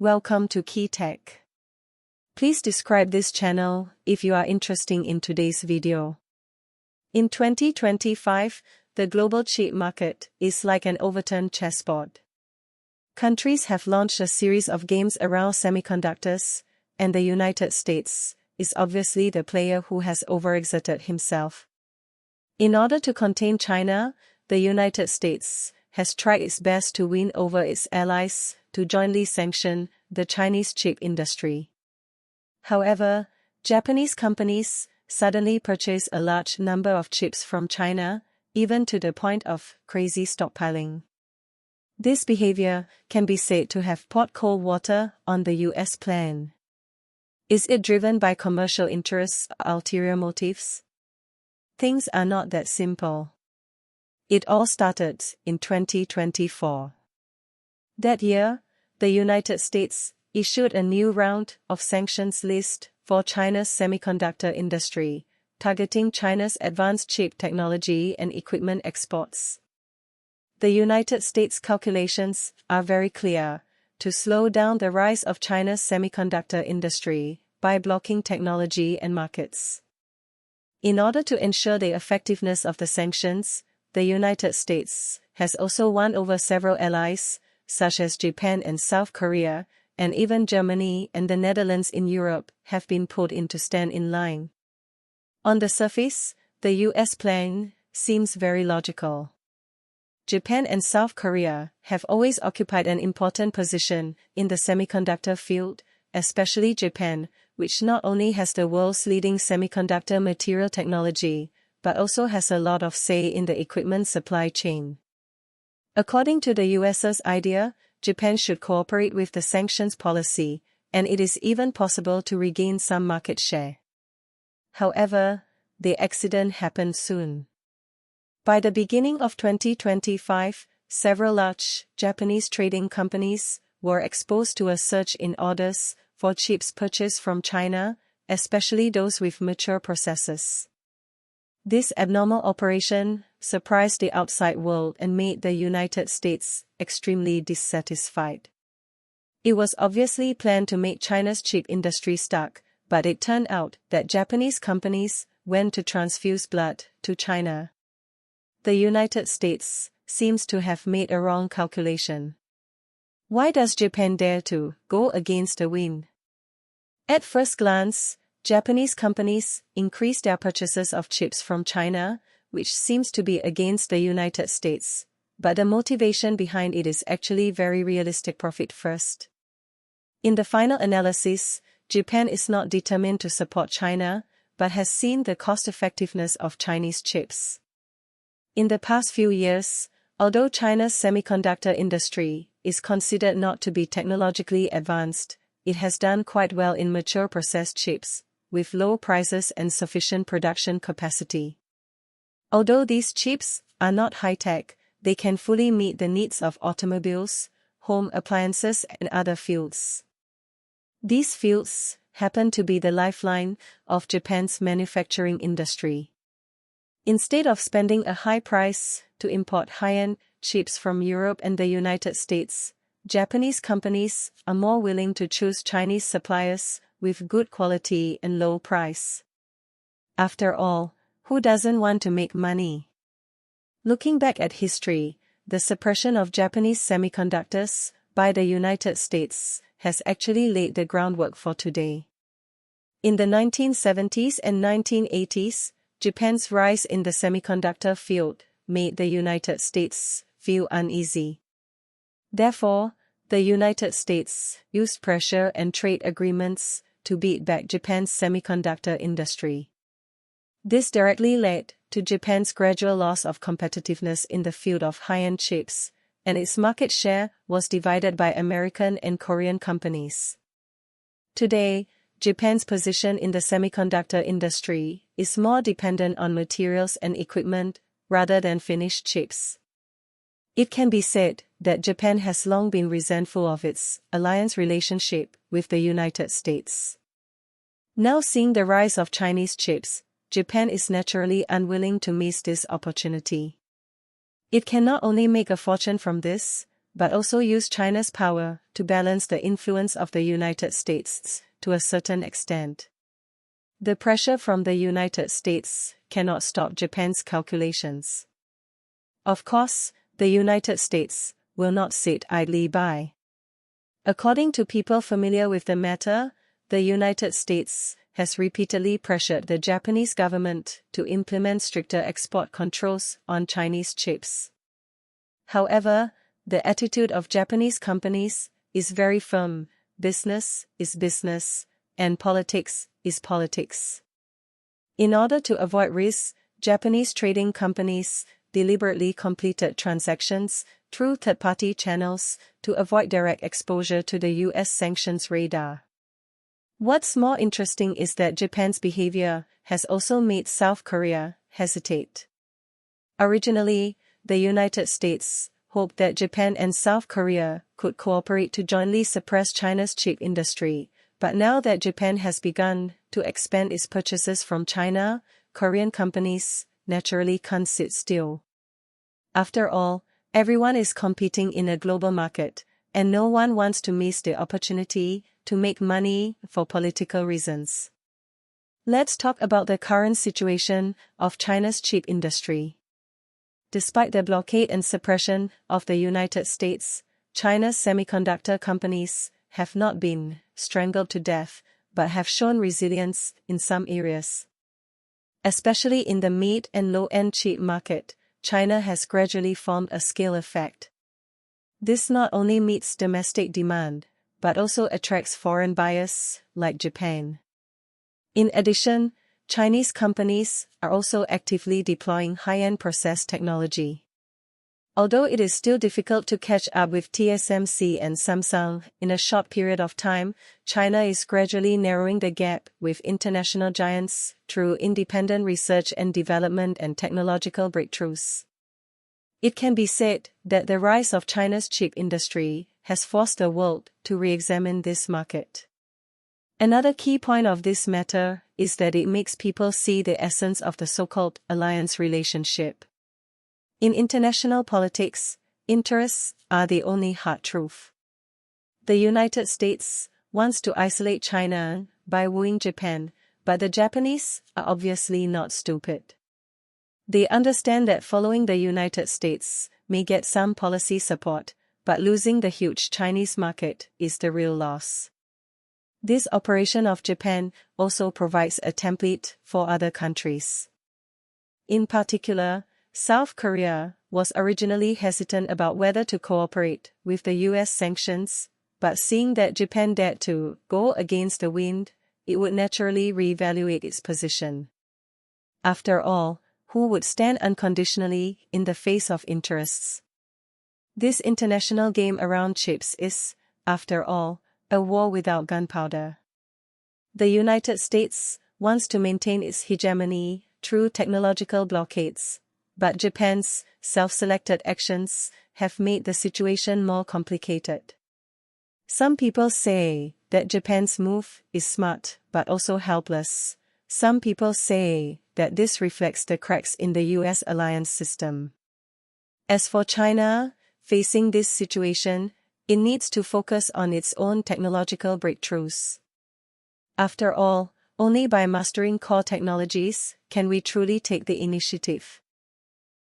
Welcome to Key Tech. Please describe this channel if you are interested in today's video. In 2025, the global chip market is like an overturned chessboard. Countries have launched a series of games around semiconductors, and the United States is obviously the player who has overexerted himself. In order to contain China, the United States has tried its best to win over its allies to jointly sanction the Chinese chip industry. However, Japanese companies suddenly purchase a large number of chips from China, even to the point of crazy stockpiling. This behavior can be said to have poured cold water on the US plan. Is it driven by commercial interests or ulterior motives? Things are not that simple. It all started in 2024. That year, the United States issued a new round of sanctions list for China's semiconductor industry, targeting China's advanced chip technology and equipment exports. The United States' calculations are very clear: to slow down the rise of China's semiconductor industry by blocking technology and markets. In order to ensure the effectiveness of the sanctions, the United States has also won over several allies, such as Japan and South Korea, and even Germany and the Netherlands in Europe have been put in to stand in line. On the surface, the US plan seems very logical. Japan and South Korea have always occupied an important position in the semiconductor field, especially Japan, which not only has the world's leading semiconductor material technology, but also has a lot of say in the equipment supply chain. According to the US's idea, Japan should cooperate with the sanctions policy, and it is even possible to regain some market share. However, the accident happened soon. By the beginning of 2025, several large Japanese trading companies were exposed to a surge in orders for chips purchased from China, especially those with mature processes. This abnormal operation surprised the outside world and made the United States extremely dissatisfied. It was obviously planned to make China's chip industry stuck, but it turned out that Japanese companies went to transfuse blood to China. The United States seems to have made a wrong calculation. Why does Japan dare to go against the wind? At first glance, Japanese companies increased their purchases of chips from China, which seems to be against the United States, but the motivation behind it is actually very realistic: profit first. In the final analysis, Japan is not determined to support China, but has seen the cost-effectiveness of Chinese chips. In the past few years, although China's semiconductor industry is considered not to be technologically advanced, it has done quite well in mature processed chips, with low prices and sufficient production capacity. Although these chips are not high-tech, they can fully meet the needs of automobiles, home appliances, and other fields. These fields happen to be the lifeline of Japan's manufacturing industry. Instead of spending a high price to import high-end chips from Europe and the United States, Japanese companies are more willing to choose Chinese suppliers with good quality and low price. After all, who doesn't want to make money? Looking back at history, the suppression of Japanese semiconductors by the United States has actually laid the groundwork for today. In the 1970s and 1980s, Japan's rise in the semiconductor field made the United States feel uneasy. Therefore, the United States used pressure and trade agreements to beat back Japan's semiconductor industry. This directly led to Japan's gradual loss of competitiveness in the field of high-end chips, and its market share was divided by American and Korean companies. Today, Japan's position in the semiconductor industry is more dependent on materials and equipment rather than finished chips. It can be said that Japan has long been resentful of its alliance relationship with the United States. Now seeing the rise of Chinese chips, Japan is naturally unwilling to miss this opportunity. It can not only make a fortune from this, but also use China's power to balance the influence of the United States to a certain extent. The pressure from the United States cannot stop Japan's calculations. Of course, the United States will not sit idly by. According to people familiar with the matter, the United States has repeatedly pressured the Japanese government to implement stricter export controls on Chinese chips. However, the attitude of Japanese companies is very firm: business is business, and politics is politics. In order to avoid risks, Japanese trading companies deliberately completed transactions through third-party channels to avoid direct exposure to the US sanctions radar. What's more interesting is that Japan's behavior has also made South Korea hesitate. Originally, the United States hoped that Japan and South Korea could cooperate to jointly suppress China's chip industry, but now that Japan has begun to expand its purchases from China, Korean companies naturally can't sit still. After all, everyone is competing in a global market, and no one wants to miss the opportunity to make money for political reasons. Let's talk about the current situation of China's chip industry. Despite the blockade and suppression of the United States, China's semiconductor companies have not been strangled to death, but have shown resilience in some areas. Especially in the mid and low-end chip market, China has gradually formed a scale effect. This not only meets domestic demand, but also attracts foreign buyers like Japan. In addition, Chinese companies are also actively deploying high-end process technology. Although it is still difficult to catch up with TSMC and Samsung in a short period of time, China is gradually narrowing the gap with international giants through independent research and development and technological breakthroughs. It can be said that the rise of China's chip industry has forced the world to re-examine this market. Another key point of this matter is that it makes people see the essence of the so-called alliance relationship. In international politics, interests are the only hard truth. The United States wants to isolate China by wooing Japan, but the Japanese are obviously not stupid. They understand that following the United States may get some policy support, but losing the huge Chinese market is the real loss. This operation of Japan also provides a template for other countries. In particular, South Korea was originally hesitant about whether to cooperate with the US sanctions, but seeing that Japan dared to go against the wind, it would naturally reevaluate its position. After all, who would stand unconditionally in the face of interests? This international game around chips is, after all, a war without gunpowder. The United States wants to maintain its hegemony through technological blockades, but Japan's self-selected actions have made the situation more complicated. Some people say that Japan's move is smart but also helpless. Some people say that this reflects the cracks in the US alliance system. As for China, facing this situation, it needs to focus on its own technological breakthroughs. After all, only by mastering core technologies can we truly take the initiative.